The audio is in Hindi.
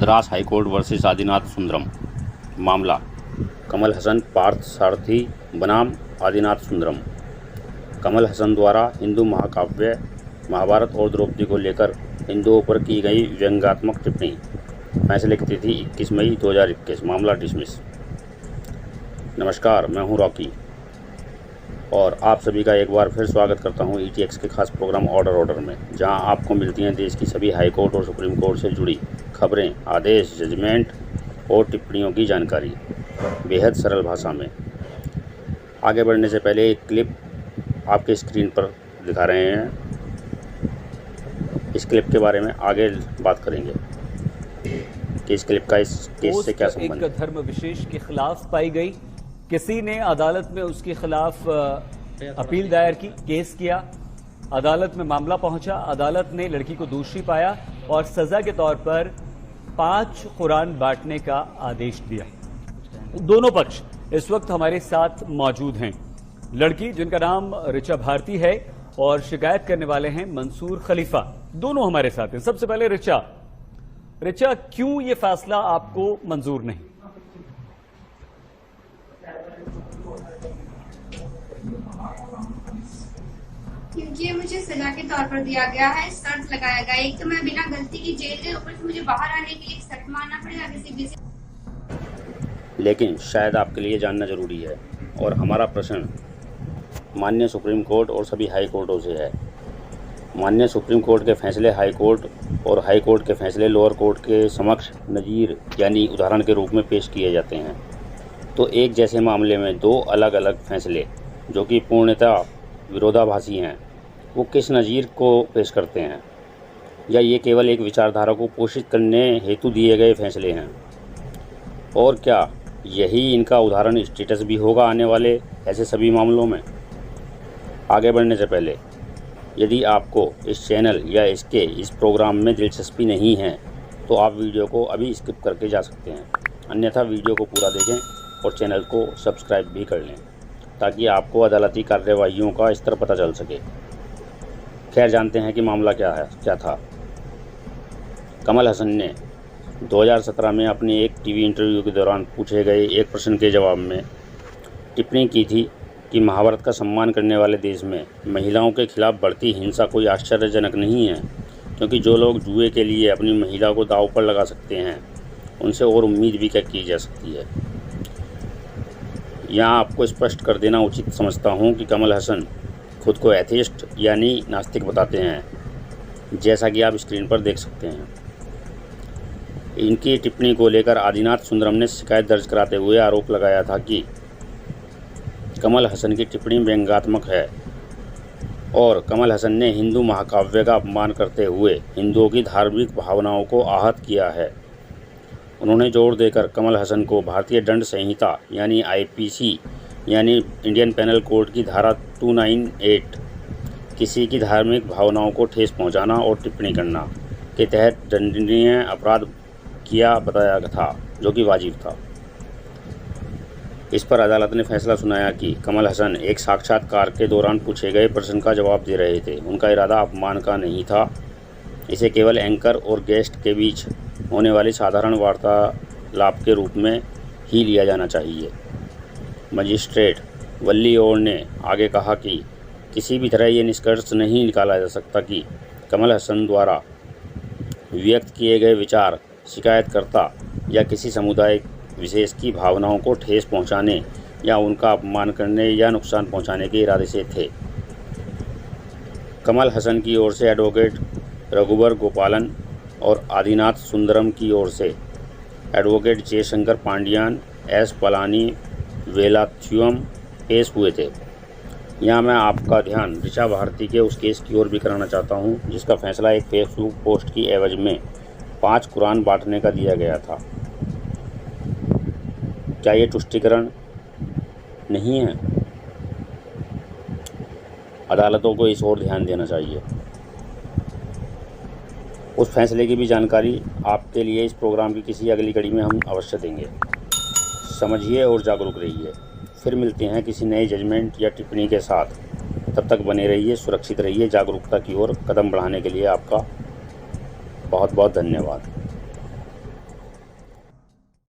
Madras high court versus Adinath Sundaram. मामला कमल हसन पार्थ सारथी बनाम आदिनाथ सुंदरम। कमल हसन द्वारा हिंदू महाकाव्य महाभारत और द्रौपदी को लेकर हिंदुओं पर की गई व्यंग्यात्मक टिप्पणी। फैसले की तिथि 21 मई 2021। मामला डिसमिस। नमस्कार, मैं हूं रॉकी और आप सभी का एक बार फिर स्वागत करता हूं ETX के खास प्रोग्राम ऑर्डर में, जहां आपको मिलती हैं देश की सभी हाई कोर्ट और सुप्रीम कोर्ट से जुड़ी खबरें, आदेश, जजमेंट और टिप्पणियों की जानकारी बेहद सरल भाषा में। आगे बढ़ने से पहले एक क्लिप आपके स्क्रीन पर दिखा रहे हैं। इस क्लिप के बारे में आगे बात करेंगे कि इस क्लिप का इस केस से क्या संबंध है। एक धर्म विशेष के खिलाफ पाई गई, किसी ने अदालत में उसके खिलाफ अपील दायर की, केस किया, अदालत में मामला पहुंचा, अदालत ने लड़की को दोषी पाया और सजा के तौर पर 5 कुरान बांटने का आदेश दिया। दोनों पक्ष इस वक्त हमारे साथ मौजूद हैं। लड़की जिनका नाम ऋचा भारती है और शिकायत करने वाले हैं मंसूर खलीफा, दोनों हमारे साथ हैं। सबसे पहले ऋचा, क्यों ये फैसला आपको मंजूर नहीं? क्योंकि मुझे सजा के तौर पर दिया गया है, शर्त लगाया गया। एक तो मैं बिना गलती की जेल के ऊपर से मुझे बाहर आने के लिए शर्त मानना पड़ेगा किसी भी से। लेकिन शायद आपके लिए जानना जरूरी है और हमारा प्रश्न माननीय सुप्रीम कोर्ट और सभी हाई कोर्टों से है। माननीय सुप्रीम कोर्ट के फैसले हाई कोर्ट और हाई कोर्ट के फैसले लोअर कोर्ट के समक्ष नज़ीर यानी उदाहरण के रूप में पेश किए जाते हैं। तो एक जैसे मामले में 2 अलग अलग फैसले जो कि पूर्णतः विरोधाभासी हैं, वो किस नज़ीर को पेश करते हैं? या ये केवल एक विचारधारा को पोषित करने हेतु दिए गए फैसले हैं? और क्या यही इनका उदाहरण स्टेटस भी होगा आने वाले ऐसे सभी मामलों में? आगे बढ़ने से पहले यदि आपको इस चैनल या इसके इस प्रोग्राम में दिलचस्पी नहीं है तो आप वीडियो को अभी स्किप करके जा सकते हैं, अन्यथा वीडियो को पूरा देखें और चैनल को सब्सक्राइब भी कर लें ताकि आपको अदालती कार्यवाहियों का स्तर पता चल सके। खैर, जानते हैं कि मामला क्या था। कमल हसन ने 2017 में अपने एक टीवी इंटरव्यू के दौरान पूछे गए एक प्रश्न के जवाब में टिप्पणी की थी कि महाभारत का सम्मान करने वाले देश में महिलाओं के खिलाफ बढ़ती हिंसा कोई आश्चर्यजनक नहीं है, क्योंकि जो लोग जुए के लिए अपनी महिला को दांव पर लगा सकते हैं उनसे और उम्मीद भी क्या की जा सकती है। यहाँ आपको स्पष्ट कर देना उचित समझता हूँ कि कमल हसन खुद को एथिस्ट यानी नास्तिक बताते हैं, जैसा कि आप स्क्रीन पर देख सकते हैं। इनकी टिप्पणी को लेकर आदिनाथ सुंदरम ने शिकायत दर्ज कराते हुए आरोप लगाया था कि कमल हसन की टिप्पणी व्यंग्यात्मक है और कमल हसन ने हिंदू महाकाव्य का अपमान करते हुए हिंदुओं की धार्मिक भावनाओं को आहत किया है। उन्होंने जोर देकर कमल हसन को भारतीय दंड संहिता यानी IPC यानी इंडियन पेनल कोड की धारा 298 किसी की धार्मिक भावनाओं को ठेस पहुंचाना और टिप्पणी करना के तहत दंडनीय अपराध किया बताया था, जो कि वाजिब था। इस पर अदालत ने फैसला सुनाया कि कमल हसन एक साक्षात्कार के दौरान पूछे गए प्रश्न का जवाब दे रहे थे। उनका इरादा अपमान का नहीं था, इसे केवल एंकर और गेस्ट के बीच होने वाली साधारण वार्तालाप के रूप में ही लिया जाना चाहिए। मजिस्ट्रेट वल्ली और ने आगे कहा कि किसी भी तरह ये निष्कर्ष नहीं निकाला जा सकता कि कमल हसन द्वारा व्यक्त किए गए विचार शिकायतकर्ता या किसी समुदाय विशेष की भावनाओं को ठेस पहुंचाने या उनका अपमान करने या नुकसान पहुंचाने के इरादे से थे। कमल हसन की ओर से एडवोकेट रघुबर गोपालन और आदिनाथ सुंदरम की ओर से एडवोकेट जयशंकर पांडियान, S पलानी वेलाथ्युम पेश हुए थे। यहाँ मैं आपका ध्यान ऋचा भारती के उस केस की ओर भी कराना चाहता हूँ जिसका फैसला एक फेसबुक पोस्ट की एवज में 5 कुरान बांटने का दिया गया था। क्या ये तुष्टिकरण नहीं है? अदालतों को इस ओर ध्यान देना चाहिए। उस फैसले की भी जानकारी आपके लिए इस प्रोग्राम की किसी अगली कड़ी में हम अवश्य देंगे। समझिए और जागरूक रहिए। फिर मिलते हैं किसी नए जजमेंट या टिप्पणी के साथ। तब तक बने रहिए, सुरक्षित रहिए। जागरूकता की ओर कदम बढ़ाने के लिए आपका बहुत बहुत धन्यवाद।